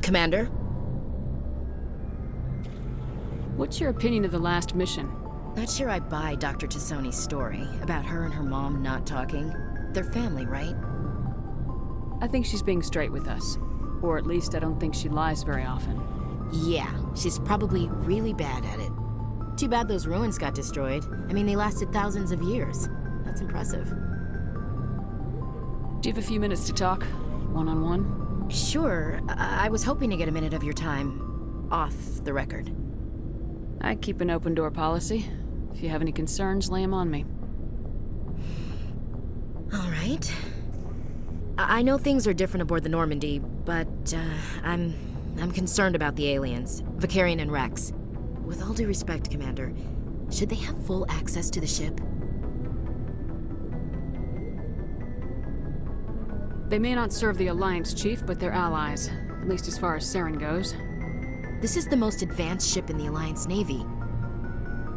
Commander? What's your opinion of the last mission? Not sure I buy Dr. Tassoni's story about her and her mom not talking. They're family, right? I think she's being straight with us. Or at least I don't think she lies very often. Yeah, she's probably really bad at it. Too bad those ruins got destroyed. I mean, they lasted thousands of years. That's impressive. Do you have a few minutes to talk? One-on-one? Sure. I was hoping to get a minute of your time off the record. I keep an open door policy. If you have any concerns, lay them on me. All right. I know things are different aboard the Normandy, but I'm concerned about the aliens, Vicarian and Rex. With all due respect, Commander, should they have full access to the ship? They may not serve the Alliance, Chief, but they're allies. At least as far as Saren goes. This is the most advanced ship in the Alliance Navy.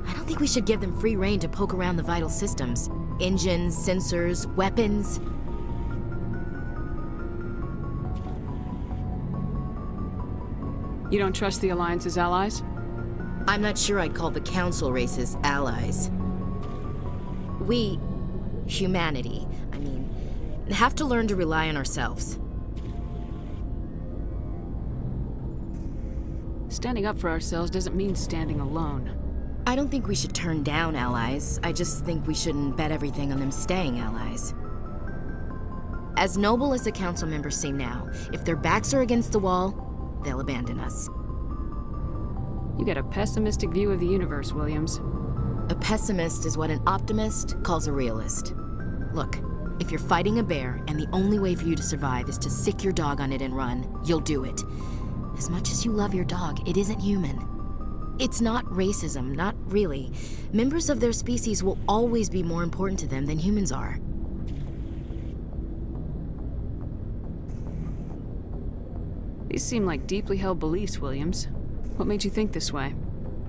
I don't think we should give them free rein to poke around the vital systems. Engines, sensors, weapons. You don't trust the Alliance's allies? I'm not sure I'd call the Council races allies. We, humanity, have to learn to rely on ourselves. Standing up for ourselves doesn't mean standing alone. I don't think we should turn down allies. I just think we shouldn't bet everything on them staying allies. As noble as the council members seem now, if their backs are against the wall, they'll abandon us. You get a pessimistic view of the universe, Williams. A pessimist is what an optimist calls a realist. Look, if you're fighting a bear and the only way for you to survive is to sick your dog on it and run, you'll do it. As much as you love your dog, it isn't human. It's not racism, not really. Members of their species will always be more important to them than humans are. These seem like deeply held beliefs, Williams. What made you think this way?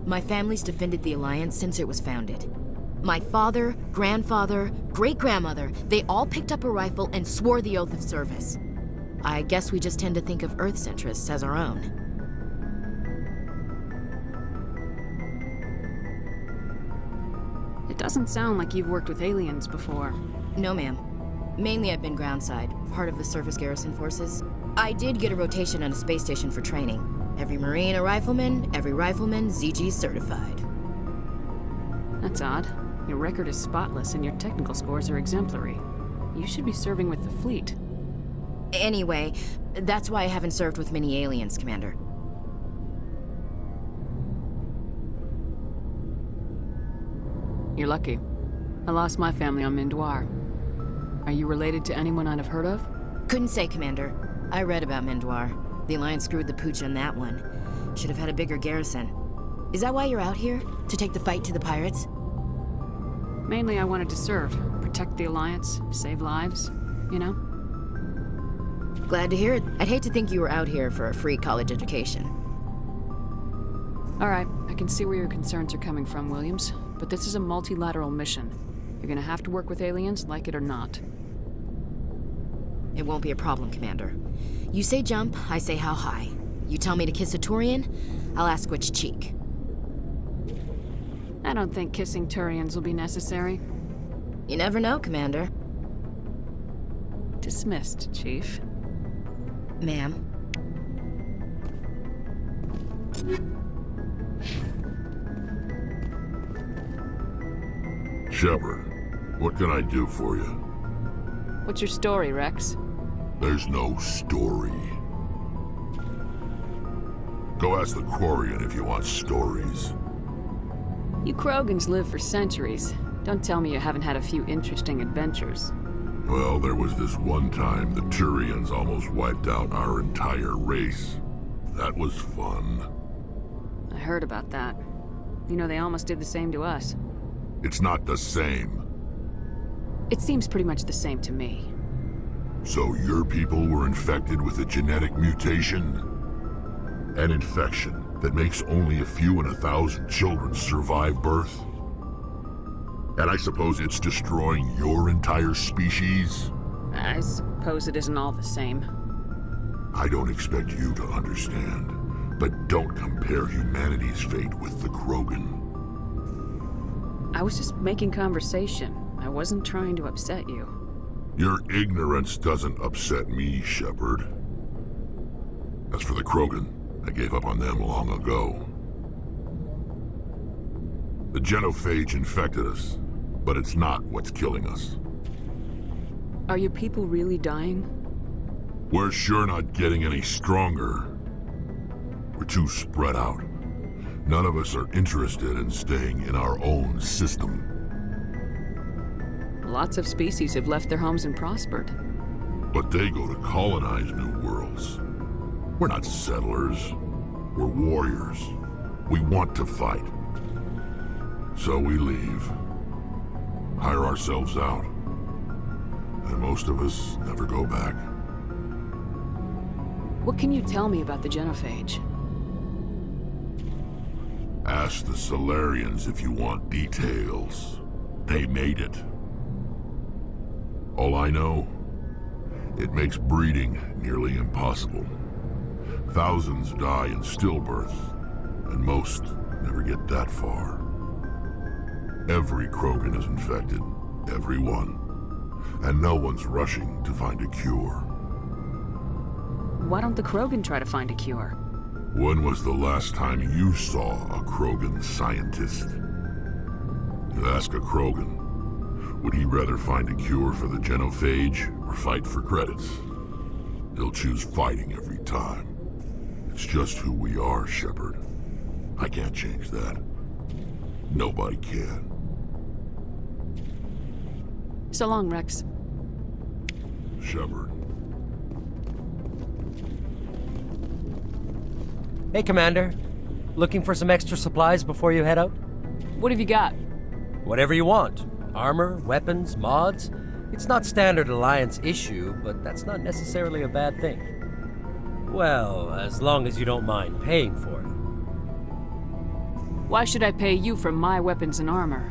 My family's defended the Alliance since it was founded. My father, grandfather, great-grandmother, they all picked up a rifle and swore the oath of service. I guess we just tend to think of Earth's interests as our own. It doesn't sound like you've worked with aliens before. No, ma'am. Mainly I've been groundside, part of the surface garrison forces. I did get a rotation on a space station for training. Every Marine a rifleman, every rifleman ZG certified. That's odd. Your record is spotless and your technical scores are exemplary. You should be serving with the fleet. Anyway, that's why I haven't served with many aliens, Commander. You're lucky. I lost my family on Mindoir. Are you related to anyone I'd have heard of? Couldn't say, Commander. I read about Mindoir. The Alliance screwed the pooch on that one. Should have had a bigger garrison. Is that why you're out here? To take the fight to the pirates? Mainly I wanted to serve. Protect the Alliance, save lives, you know? Glad to hear it. I'd hate to think you were out here for a free college education. All right, I can see where your concerns are coming from, Williams. But this is a multilateral mission. You're gonna have to work with aliens, like it or not. It won't be a problem, Commander. You say jump, I say how high. You tell me to kiss a Turian, I'll ask which cheek. I don't think kissing Turians will be necessary. You never know, Commander. Dismissed, Chief. Ma'am. Shepard, what can I do for you? What's your story, Rex? There's no story. Go ask the Quarian if you want stories. You Krogans live for centuries. Don't tell me you haven't had a few interesting adventures. Well, there was this one time the Turians almost wiped out our entire race. That was fun. I heard about that. You know, they almost did the same to us. It's not the same. It seems pretty much the same to me. So your people were infected with a genetic mutation? An infection that makes only a few in 1,000 children survive birth? And I suppose it's destroying your entire species? I suppose it isn't all the same. I don't expect you to understand, but don't compare humanity's fate with the Krogan. I was just making conversation. I wasn't trying to upset you. Your ignorance doesn't upset me, Shepard. As for the Krogan, I gave up on them long ago. The genophage infected us, but it's not what's killing us. Are your people really dying? We're sure not getting any stronger. We're too spread out. None of us are interested in staying in our own system. Lots of species have left their homes and prospered. But they go to colonize new worlds. We're not settlers. We're warriors. We want to fight. So we leave. Hire ourselves out. And most of us never go back. What can you tell me about the genophage? Ask the Solarians if you want details. They made it. All I know, it makes breeding nearly impossible. Thousands die in stillbirth, and most never get that far. Every Krogan is infected, every one. And no one's rushing to find a cure. Why don't the Krogan try to find a cure? When was the last time you saw a Krogan scientist? You ask a Krogan, would he rather find a cure for the genophage or fight for credits? He'll choose fighting every time. It's just who we are, Shepard. I can't change that. Nobody can. So long, Rex. Shepard. Hey, Commander. Looking for some extra supplies before you head out? What have you got? Whatever you want. Armor, weapons, mods. It's not standard Alliance issue, but that's not necessarily a bad thing. Well, as long as you don't mind paying for it. Why should I pay you for my weapons and armor?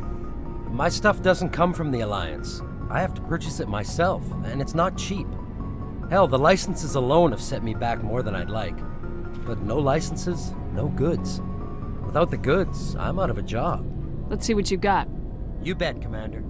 My stuff doesn't come from the Alliance. I have to purchase it myself, and it's not cheap. Hell, the licenses alone have set me back more than I'd like. But no licenses, no goods. Without the goods, I'm out of a job. Let's see what you got. You bet, Commander.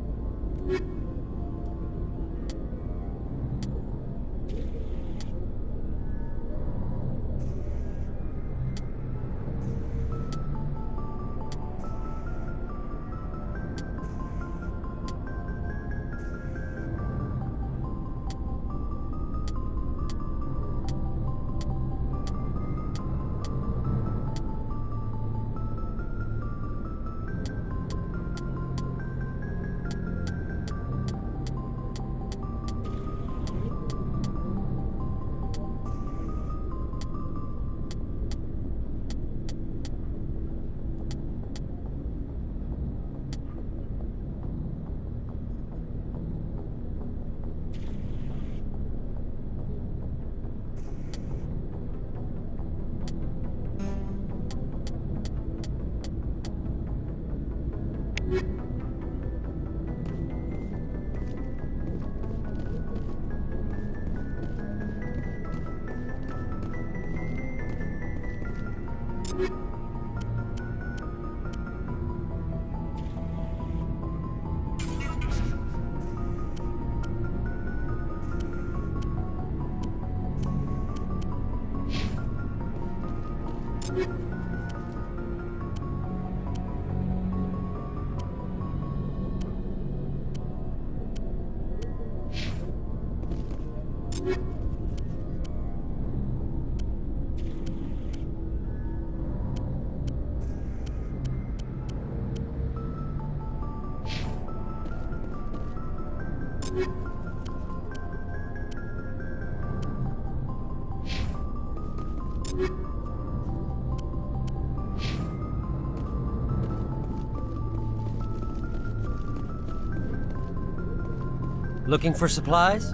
Looking for supplies?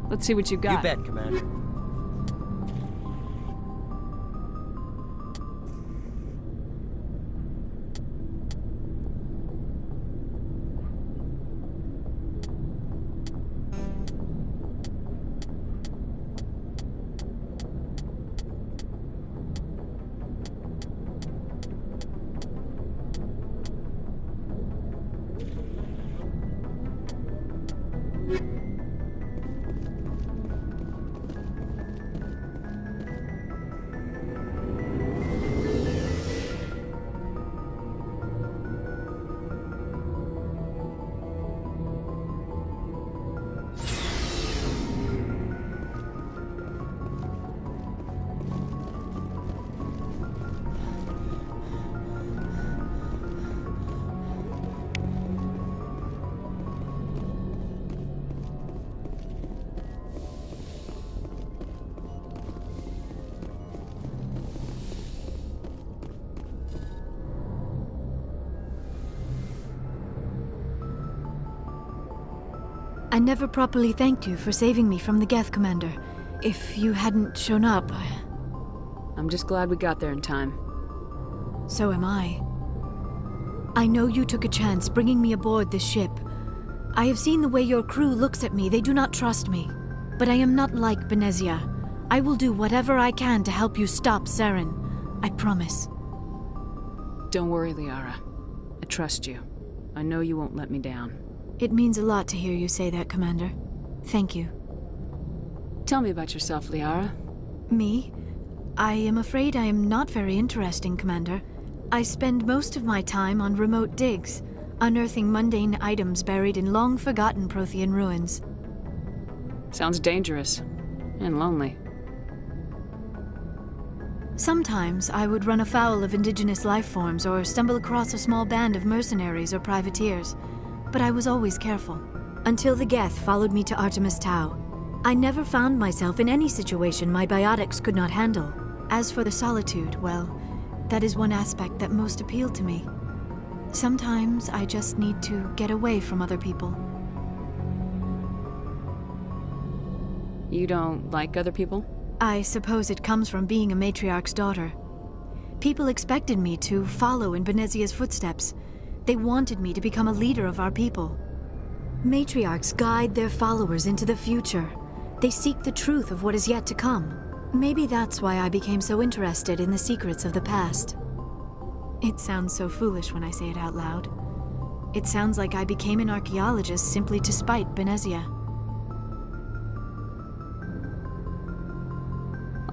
Let's see what you got. You bet, Commander. I never properly thanked you for saving me from the Geth, Commander. If you hadn't shown up, I'm just glad we got there in time. so am I. I know you took a chance bringing me aboard this ship. I have seen the way your crew looks at me. They do not trust me. But I am not like Benezia. I will do whatever I can to help you stop Saren. I promise. Don't worry, Liara. I trust you. I know you won't let me down. It means a lot to hear you say that, Commander. Thank you. Tell me about yourself, Liara. Me? I am afraid I am not very interesting, Commander. I spend most of my time on remote digs, unearthing mundane items buried in long-forgotten Prothean ruins. Sounds dangerous. And lonely. Sometimes I would run afoul of indigenous life forms or stumble across a small band of mercenaries or privateers. But I was always careful. Until the Geth followed me to Artemis Tau. I never found myself in any situation my biotics could not handle. As for the solitude, well, that is one aspect that most appealed to me. Sometimes I just need to get away from other people. You don't like other people? I suppose it comes from being a matriarch's daughter. People expected me to follow in Benezia's footsteps. They wanted me to become a leader of our people. Matriarchs guide their followers into the future. They seek the truth of what is yet to come. Maybe that's why I became so interested in the secrets of the past. It sounds so foolish when I say it out loud. It sounds like I became an archaeologist simply to spite Benezia.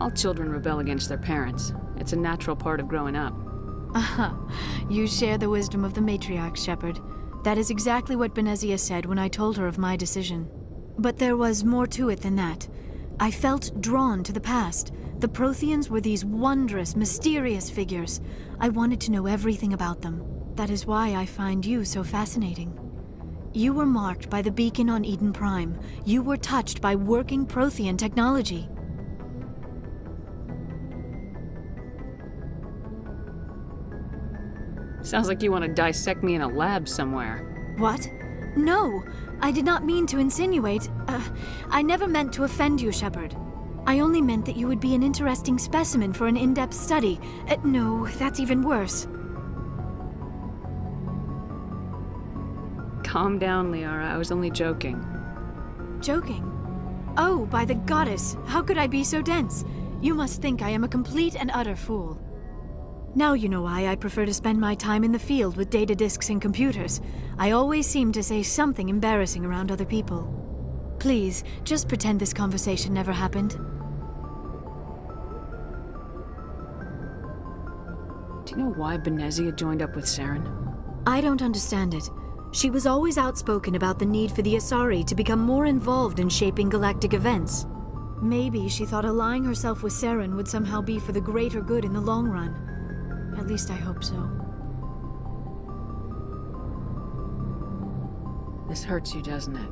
All children rebel against their parents. It's a natural part of growing up. Aha, you share the wisdom of the matriarch, Shepard. That is exactly what Benezia said when I told her of my decision. But there was more to it than that. I felt drawn to the past. The Protheans were these wondrous, mysterious figures. I wanted to know everything about them. That is why I find you so fascinating. You were marked by the beacon on Eden Prime. You were touched by working Prothean technology. Sounds like you want to dissect me in a lab somewhere. What? No, I did not mean to insinuate. I never meant to offend you, Shepard. I only meant that you would be an interesting specimen for an in-depth study. No, that's even worse. Calm down, Liara. I was only joking. Joking? Oh, by the goddess, how could I be so dense? You must think I am a complete and utter fool. Now you know why I prefer to spend my time in the field with data disks and computers. I always seem to say something embarrassing around other people. Please, just pretend this conversation never happened. Do you know why Benezia joined up with Saren? I don't understand it. She was always outspoken about the need for the Asari to become more involved in shaping galactic events. Maybe she thought allying herself with Saren would somehow be for the greater good in the long run. At least I hope so. This hurts you, doesn't it?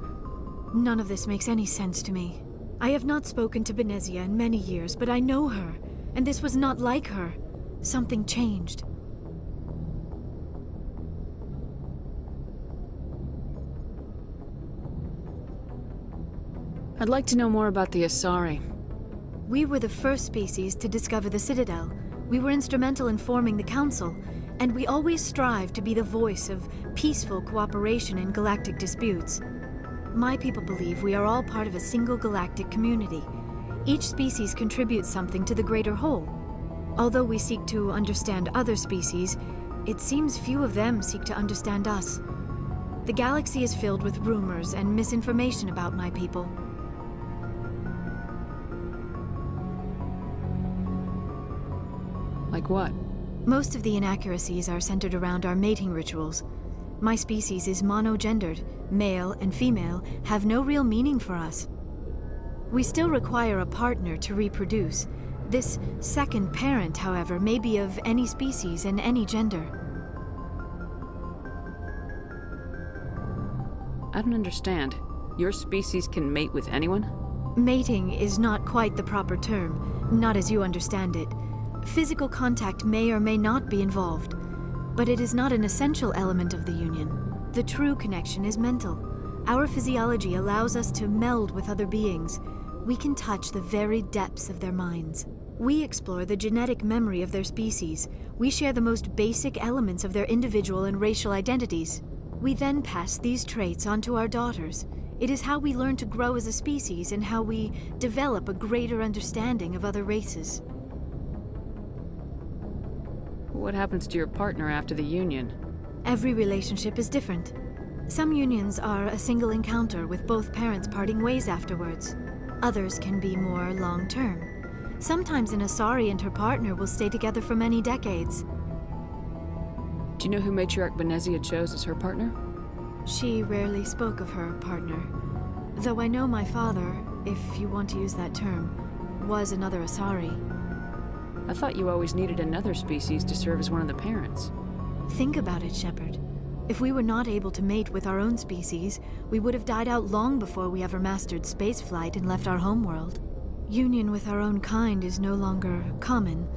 None of this makes any sense to me. I have not spoken to Benezia in many years, but I know her, and this was not like her. Something changed. I'd like to know more about the Asari. We were the first species to discover the Citadel. We were instrumental in forming the Council, and we always strive to be the voice of peaceful cooperation in galactic disputes. My people believe we are all part of a single galactic community. Each species contributes something to the greater whole. Although we seek to understand other species, it seems few of them seek to understand us. The galaxy is filled with rumors and misinformation about my people. Like what? Most of the inaccuracies are centered around our mating rituals. My species is monogendered. Male and female have no real meaning for us. We still require a partner to reproduce. This second parent, however, may be of any species and any gender. I don't understand. Your species can mate with anyone? Mating is not quite the proper term, not as you understand it. Physical contact may or may not be involved, but it is not an essential element of the union. The true connection is mental. Our physiology allows us to meld with other beings. We can touch the very depths of their minds. We explore the genetic memory of their species. We share the most basic elements of their individual and racial identities. We then pass these traits on to our daughters. It is how we learn to grow as a species and how we develop a greater understanding of other races. What happens to your partner after the union? Every relationship is different. Some unions are a single encounter with both parents parting ways afterwards. Others can be more long-term. Sometimes an Asari and her partner will stay together for many decades. Do you know who Matriarch Benezia chose as her partner? She rarely spoke of her partner. Though I know my father, if you want to use that term, was another Asari. I thought you always needed another species to serve as one of the parents. Think about it, Shepard. If we were not able to mate with our own species, we would have died out long before we ever mastered spaceflight and left our homeworld. Union with our own kind is no longer common,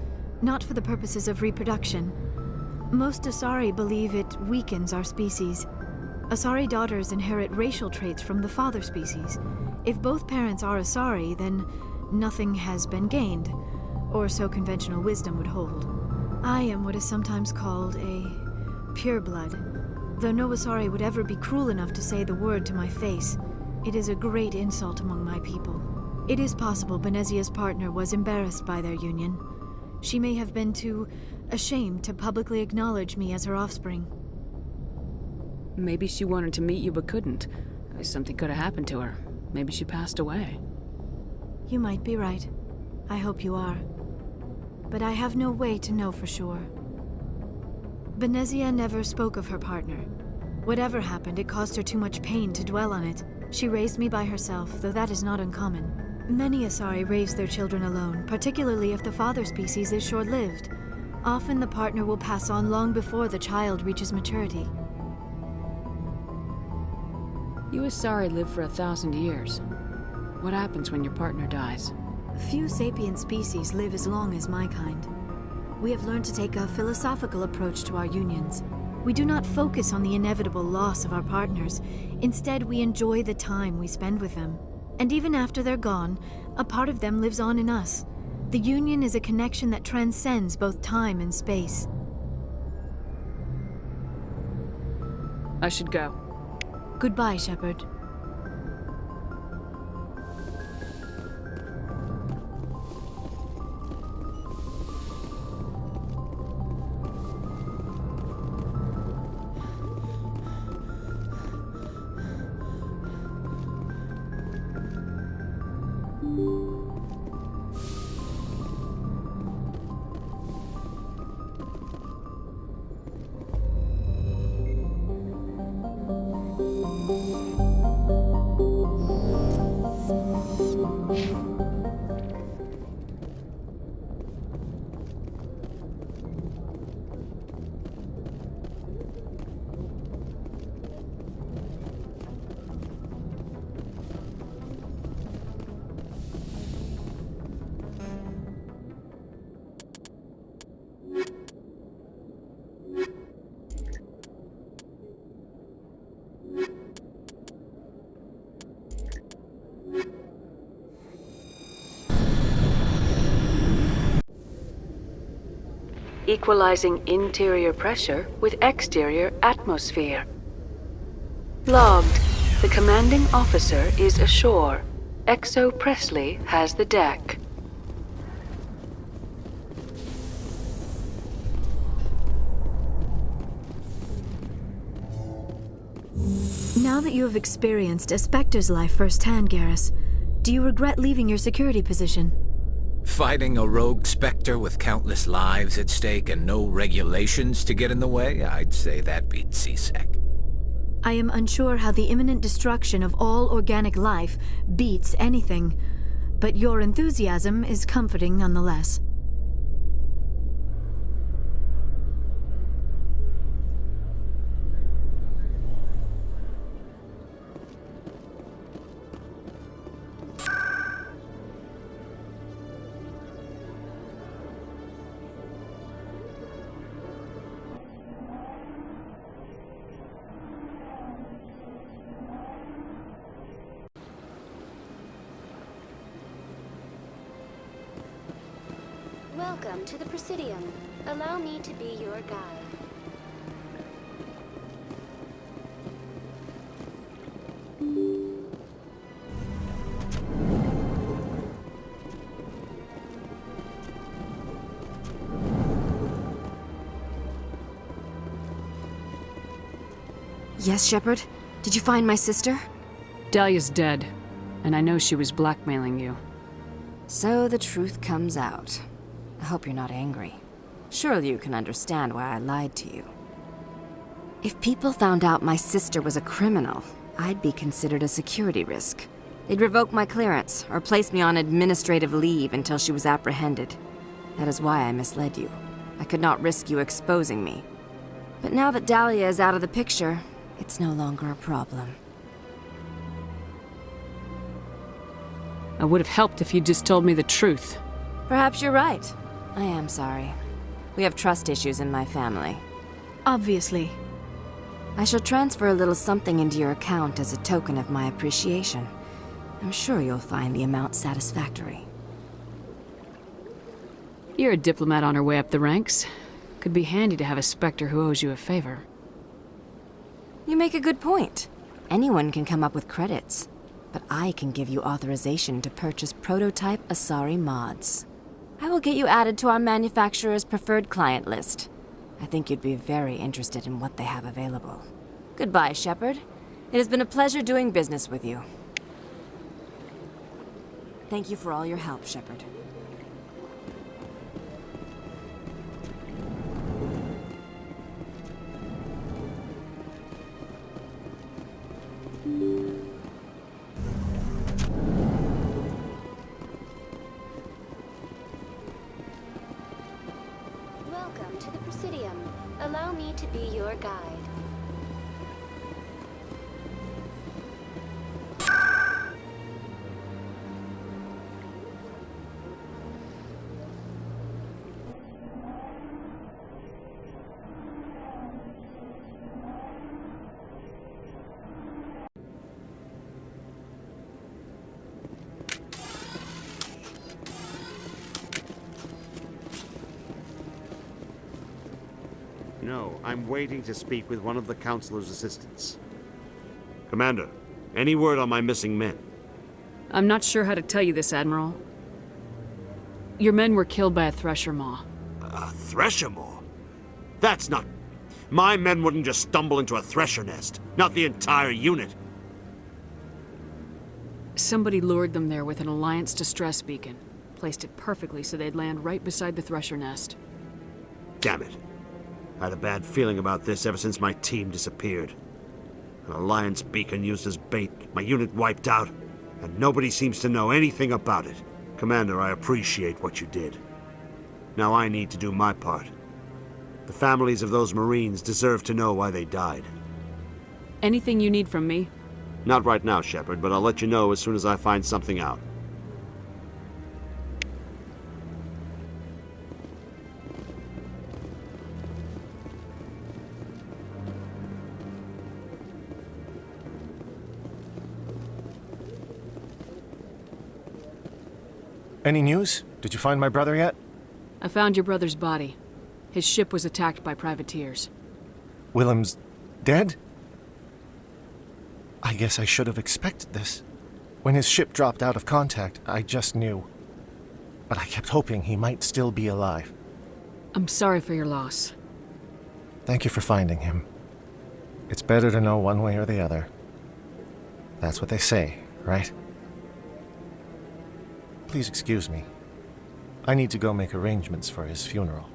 not for the purposes of reproduction. Most Asari believe it weakens our species. Asari daughters inherit racial traits from the father species. If both parents are Asari, then nothing has been gained, or so conventional wisdom would hold. I am what is sometimes called a pureblood. Though no Asari would ever be cruel enough to say the word to my face, it is a great insult among my people. It is possible Benezia's partner was embarrassed by their union. She may have been too ashamed to publicly acknowledge me as her offspring. Maybe she wanted to meet you but couldn't. Something could have happened to her. Maybe she passed away. You might be right. I hope you are. But I have no way to know for sure. Benezia never spoke of her partner. Whatever happened, it caused her too much pain to dwell on it. She raised me by herself, though that is not uncommon. Many Asari raise their children alone, particularly if the father species is short-lived. Often the partner will pass on long before the child reaches maturity. You Asari live for 1,000 years. What happens when your partner dies? Few sapient species live as long as my kind. We have learned to take a philosophical approach to our unions. We do not focus on the inevitable loss of our partners. Instead, we enjoy the time we spend with them. And even after they're gone, a part of them lives on in us. The union is a connection that transcends both time and space. I should go. Goodbye, Shepard. equalizing interior pressure with exterior atmosphere. Logged. The commanding officer is ashore. Exo Presley has the deck. Now that you have experienced a Spectre's life firsthand, Garrus, do you regret leaving your security position? Fighting a rogue Spectre with countless lives at stake and no regulations to get in the way? I'd say that beats C-Sec. I am unsure how the imminent destruction of all organic life beats anything, but your enthusiasm is comforting nonetheless. Welcome to the Presidium. Allow me to be your guide. Yes, Shepard? Did you find my sister? Dahlia's dead, and I know she was blackmailing you. So the truth comes out. I hope you're not angry. Surely you can understand why I lied to you. If people found out my sister was a criminal, I'd be considered a security risk. They'd revoke my clearance, or place me on administrative leave until she was apprehended. That is why I misled you. I could not risk you exposing me. But now that Dahlia is out of the picture, it's no longer a problem. I would have helped if you'd just told me the truth. Perhaps you're right. I am sorry. We have trust issues in my family. Obviously. I shall transfer a little something into your account as a token of my appreciation. I'm sure you'll find the amount satisfactory. You're a diplomat on her way up the ranks. Could be handy to have a Spectre who owes you a favor. You make a good point. Anyone can come up with credits, but I can give you authorization to purchase prototype Asari mods. I will get you added to our manufacturer's preferred client list. I think you'd be very interested in what they have available. Goodbye, Shepard. It has been a pleasure doing business with you. Thank you for all your help, Shepard. Welcome to the Presidium. Allow me to be your guide. No, I'm waiting to speak with one of the Councilor's assistants. Commander, any word on my missing men? I'm not sure how to tell you this, Admiral. Your men were killed by a Thresher Maw. A Thresher Maw? That's not... My men wouldn't just stumble into a Thresher nest. Not the entire unit. Somebody lured them there with an Alliance distress beacon. Placed it perfectly so they'd land right beside the Thresher nest. Damn it. I had a bad feeling about this ever since my team disappeared. An Alliance beacon used as bait, my unit wiped out, and nobody seems to know anything about it. Commander, I appreciate what you did. Now I need to do my part. The families of those Marines deserve to know why they died. Anything you need from me? Not right now, Shepard, but I'll let you know as soon as I find something out. Any news? Did you find my brother yet? I found your brother's body. His ship was attacked by privateers. Willem's dead? I guess I should have expected this. When his ship dropped out of contact, I just knew. But I kept hoping he might still be alive. I'm sorry for your loss. Thank you for finding him. It's better to know one way or the other. That's what they say, right? Please excuse me. I need to go make arrangements for his funeral.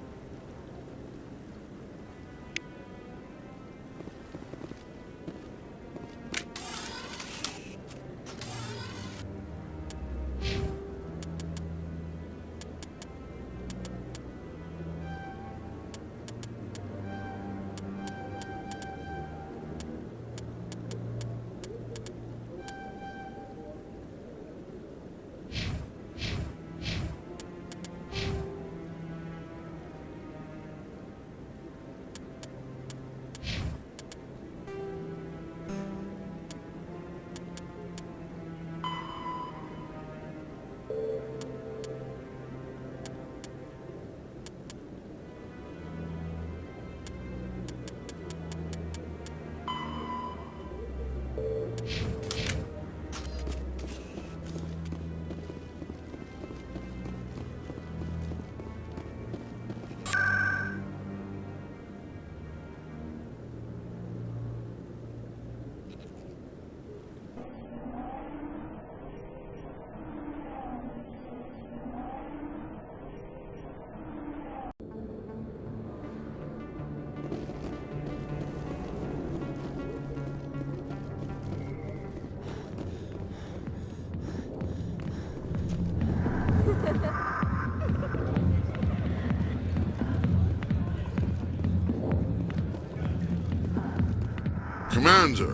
Commander,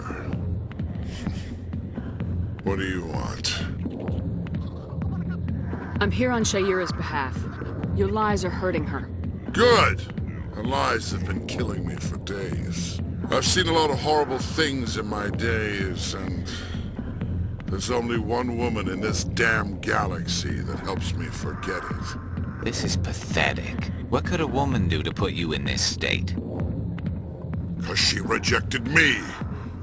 what do you want? I'm here on Shaira's behalf. Your lies are hurting her. Good! Her lies have been killing me for days. I've seen a lot of horrible things in my days, and there's only one woman in this damn galaxy that helps me forget it. This is pathetic. What could a woman do to put you in this state? 'Cause she rejected me!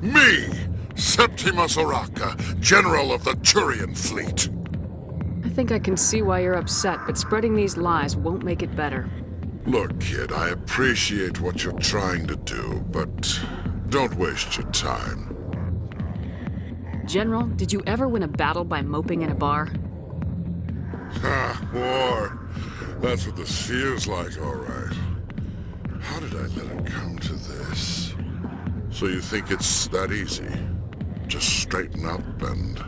Me! Septimus Oraka, General of the Turian Fleet! I think I can see why you're upset, but spreading these lies won't make it better. Look, kid, I appreciate what you're trying to do, but don't waste your time. General, did you ever win a battle by moping in a bar? Ha, war. That's what this feels like, all right. How did I let it come to this? So you think it's that easy? Just straighten up and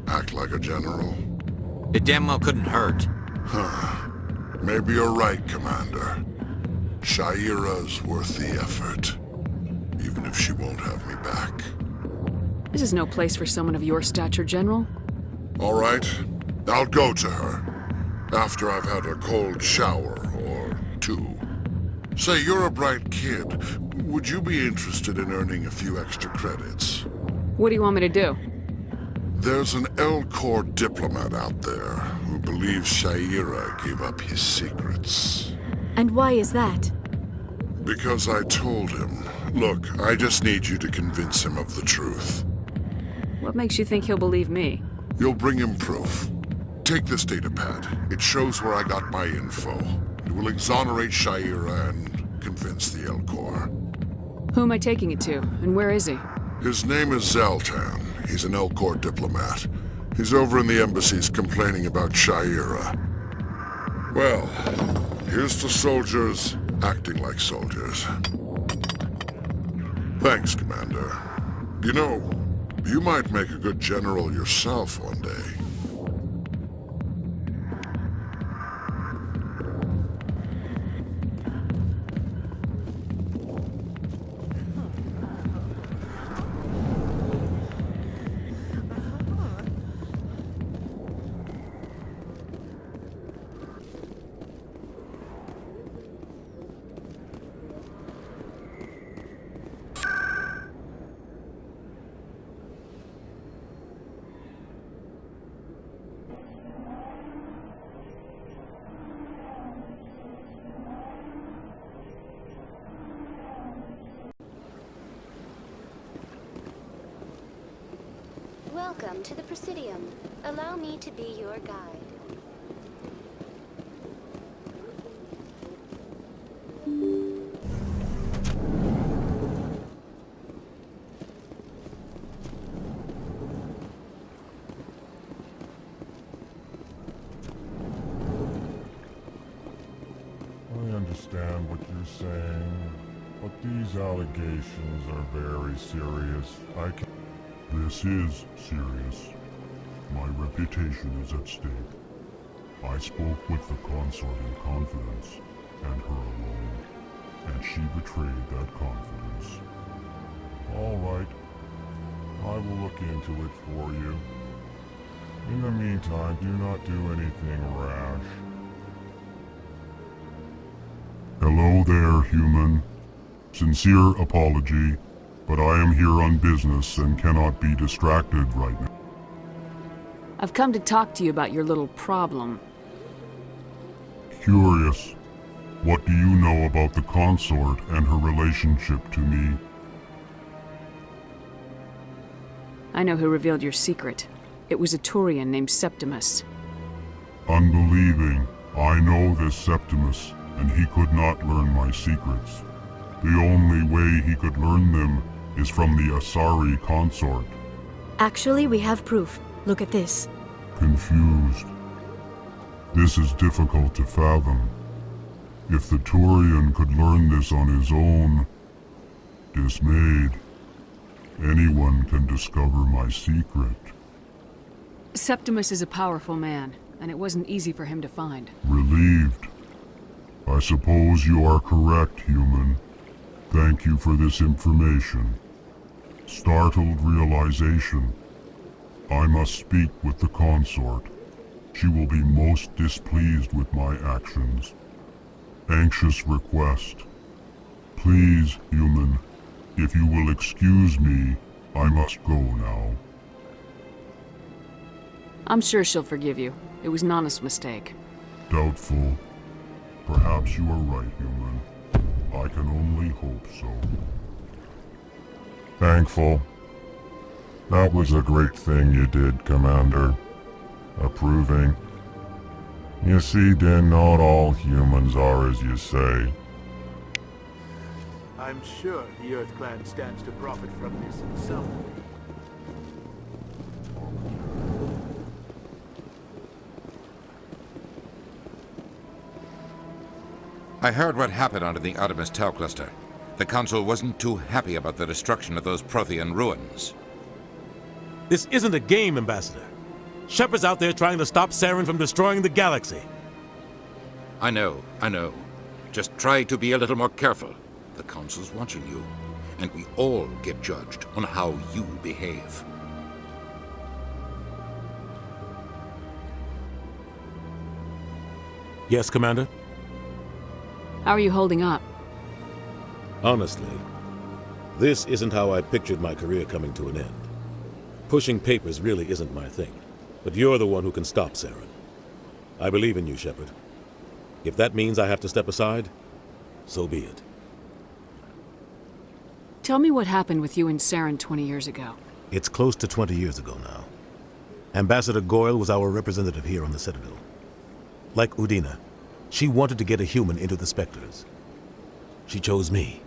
act like a general? It damn well couldn't hurt. Huh. Maybe you're right, Commander. Shaira's worth the effort. Even if she won't have me back. This is no place for someone of your stature, General. All right. I'll go to her. After I've had a cold shower or two. Say, you're a bright kid. Would you be interested in earning a few extra credits? What do you want me to do? There's an Elcor diplomat out there who believes Shaira gave up his secrets. And why is that? Because I told him. Look, I just need you to convince him of the truth. What makes you think he'll believe me? You'll bring him proof. Take this datapad. It shows where I got my info. It will exonerate Shaira and convince the Elcor. Who am I taking it to, and where is he? His name is Zoltan. He's an Elcor diplomat. He's over in the embassies complaining about Shaira. Well, here's to soldiers acting like soldiers. Thanks, Commander. You know, you might make a good general yourself one day. Welcome to the Presidium. Allow me to be your guide. I understand what you're saying, but these allegations are very serious. This is serious. My reputation is at stake. I spoke with the consort in confidence, and her alone, and she betrayed that confidence. All right. I will look into it for you. In the meantime, do not do anything rash. Hello there, human. Sincere apology, but I am here on business and cannot be distracted right now. I've come to talk to you about your little problem. Curious. What do you know about the consort and her relationship to me? I know who revealed your secret. It was a Turian named Septimus. Unbelieving. I know this Septimus, and he could not learn my secrets. The only way he could learn them is from the Asari consort. Actually, we have proof. Look at this. Confused. This is difficult to fathom. If the Turian could learn this on his own, dismayed, anyone can discover my secret. Septimus is a powerful man, and it wasn't easy for him to find. Relieved. I suppose you are correct, human. Thank you for this information. Startled realization. I must speak with the consort. She will be most displeased with my actions. Anxious request. Please, human, if you will excuse me, I must go now. I'm sure she'll forgive you. It was an honest mistake. Doubtful. Perhaps you are right, human. I can only hope so. Thankful. That was a great thing you did, Commander. Approving. You see, Din, not all humans are as you say. I'm sure the Earth Clan stands to profit from this itself. I heard what happened under the Artemis Tau cluster. The Council wasn't too happy about the destruction of those Prothean ruins. This isn't a game, Ambassador. Shepard's out there trying to stop Saren from destroying the galaxy. I know. Just try to be a little more careful. The Council's watching you, and we all get judged on how you behave. Yes, Commander? How are you holding up? Honestly, this isn't how I pictured my career coming to an end. Pushing papers really isn't my thing, but you're the one who can stop Saren. I believe in you, Shepard. If that means I have to step aside, so be it. Tell me what happened with you and Saren 20 years ago. It's close to 20 years ago now. Ambassador Goyle was our representative here on the Citadel. Like Udina, she wanted to get a human into the Spectres. She chose me.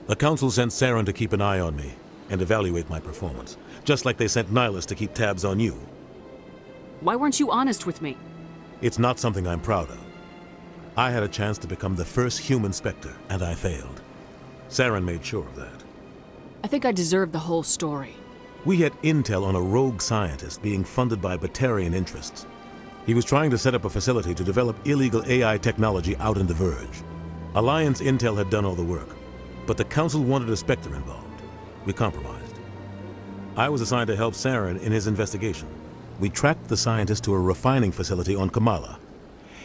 The Council sent Saren to keep an eye on me and evaluate my performance, just like they sent Nihilus to keep tabs on you. Why weren't you honest with me? It's not something I'm proud of. I had a chance to become the first human Spectre, and I failed. Saren made sure of that. I think I deserve the whole story. We had intel on a rogue scientist being funded by Batarian interests. He was trying to set up a facility to develop illegal AI technology out in the Verge. Alliance intel had done all the work, but the Council wanted a Spectre involved. We compromised. I was assigned to help Saren in his investigation. We tracked the scientist to a refining facility on Kamala.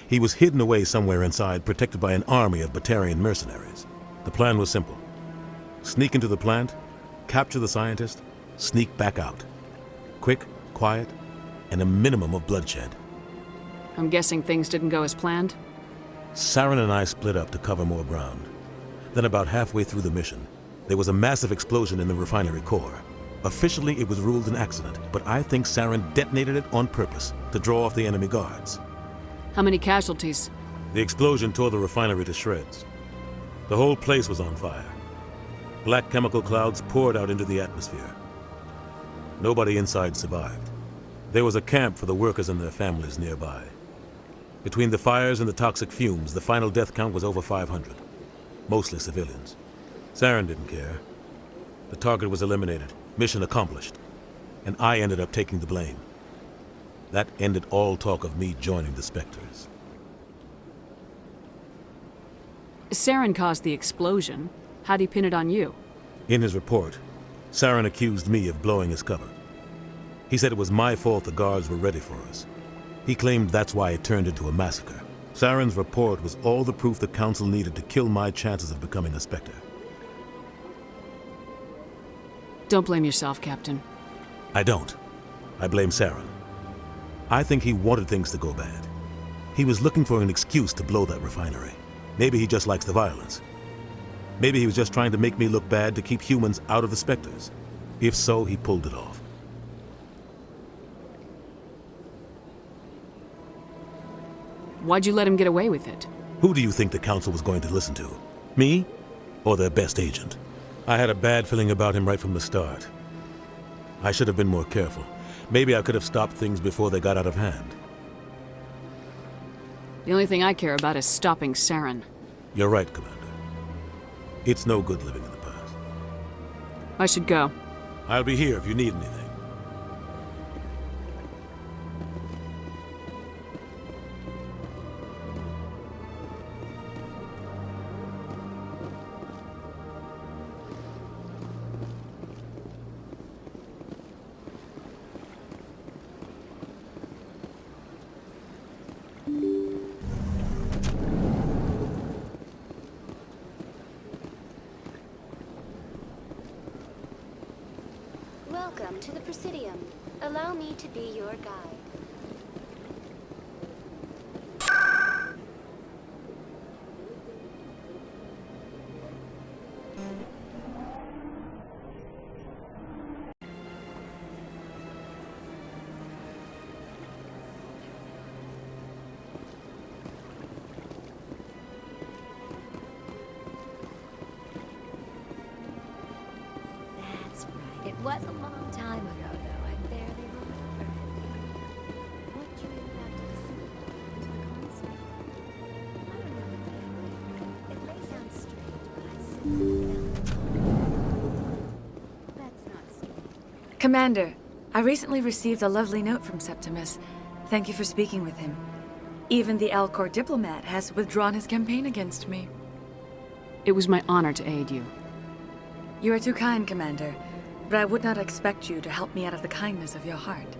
He was hidden away somewhere inside, protected by an army of Batarian mercenaries. The plan was simple. Sneak into the plant, capture the scientist, sneak back out. Quick, quiet, and a minimum of bloodshed. I'm guessing things didn't go as planned? Saren and I split up to cover more ground. Then about halfway through the mission, there was a massive explosion in the refinery core. Officially, it was ruled an accident, but I think Saren detonated it on purpose to draw off the enemy guards. How many casualties? The explosion tore the refinery to shreds. The whole place was on fire. Black chemical clouds poured out into the atmosphere. Nobody inside survived. There was a camp for the workers and their families nearby. Between the fires and the toxic fumes, the final death count was over 500. Mostly civilians. Saren didn't care. The target was eliminated. Mission accomplished. And I ended up taking the blame. That ended all talk of me joining the Spectres. Saren caused the explosion. How'd he pin it on you? In his report, Saren accused me of blowing his cover. He said it was my fault the guards were ready for us. He claimed that's why it turned into a massacre. Saren's report was all the proof the Council needed to kill my chances of becoming a Spectre. Don't blame yourself, Captain. I don't. I blame Saren. I think he wanted things to go bad. He was looking for an excuse to blow that refinery. Maybe he just likes the violence. Maybe he was just trying to make me look bad to keep humans out of the Spectres. If so, he pulled it off. Why'd you let him get away with it? Who do you think the Council was going to listen to? Me? Or their best agent? I had a bad feeling about him right from the start. I should have been more careful. Maybe I could have stopped things before they got out of hand. The only thing I care about is stopping Saren. You're right, Commander. It's no good living in the past. I should go. I'll be here if you need anything. Welcome to the Presidium. Allow me to be your guide. That's right. It was a long time ago, though. I barely remember. What drew you back to the Citadel, to the concert? I don't know exactly. It may sound strange, but I simply felt... That's not strange. Commander, I recently received a lovely note from Septimus. Thank you for speaking with him. Even the Elcor Diplomat has withdrawn his campaign against me. It was my honor to aid you. You are too kind, Commander, but I would not expect you to help me out of the kindness of your heart.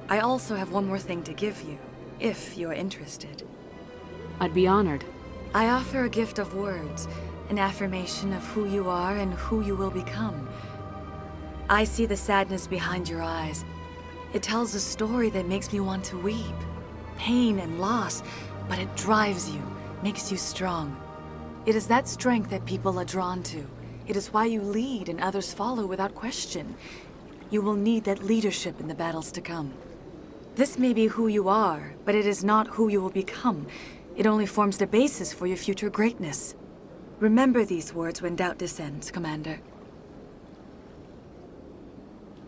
I also have one more thing to give you, if you are interested. I'd be honored. I offer a gift of words, an affirmation of who you are and who you will become. I see the sadness behind your eyes. It tells a story that makes me want to weep. Pain and loss, but it drives you, makes you strong. It is that strength that people are drawn to. It is why you lead and others follow without question. You will need that leadership in the battles to come. This may be who you are, but it is not who you will become. It only forms the basis for your future greatness. Remember these words when doubt descends, Commander.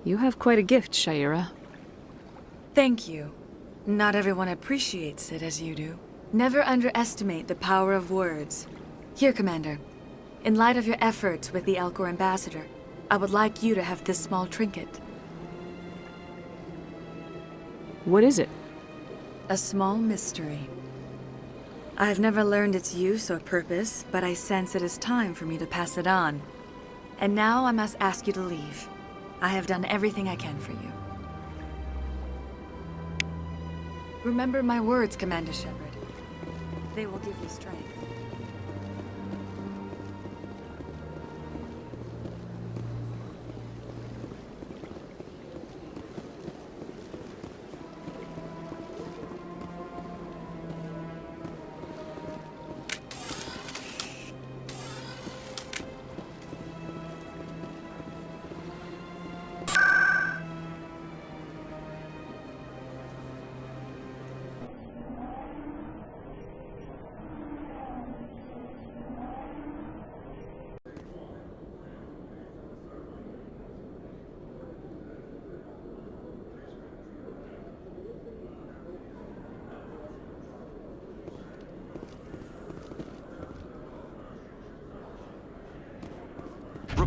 You have quite a gift, Shaira. Thank you. Not everyone appreciates it as you do. Never underestimate the power of words. Here, Commander. In light of your efforts with the Elcor ambassador, I would like you to have this small trinket. What is it? A small mystery. I have never learned its use or purpose, but I sense it is time for me to pass it on. And now I must ask you to leave. I have done everything I can for you. Remember my words, Commander Shepard. They will give you strength.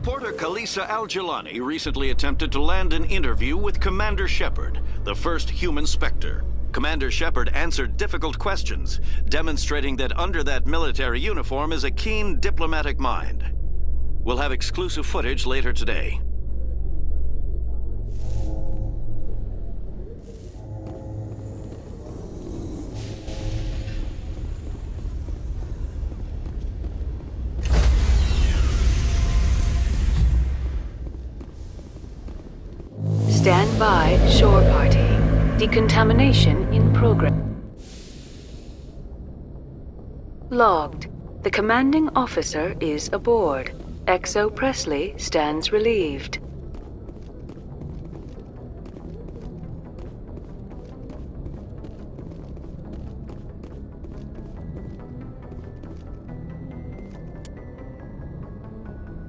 Reporter Kalisa Al-Jalani recently attempted to land an interview with Commander Shepard, the first human Spectre. Commander Shepard answered difficult questions, demonstrating that under that military uniform is a keen diplomatic mind. We'll have exclusive footage later today. Stand by, shore party. Decontamination in progress. Logged. The commanding officer is aboard. XO Presley stands relieved.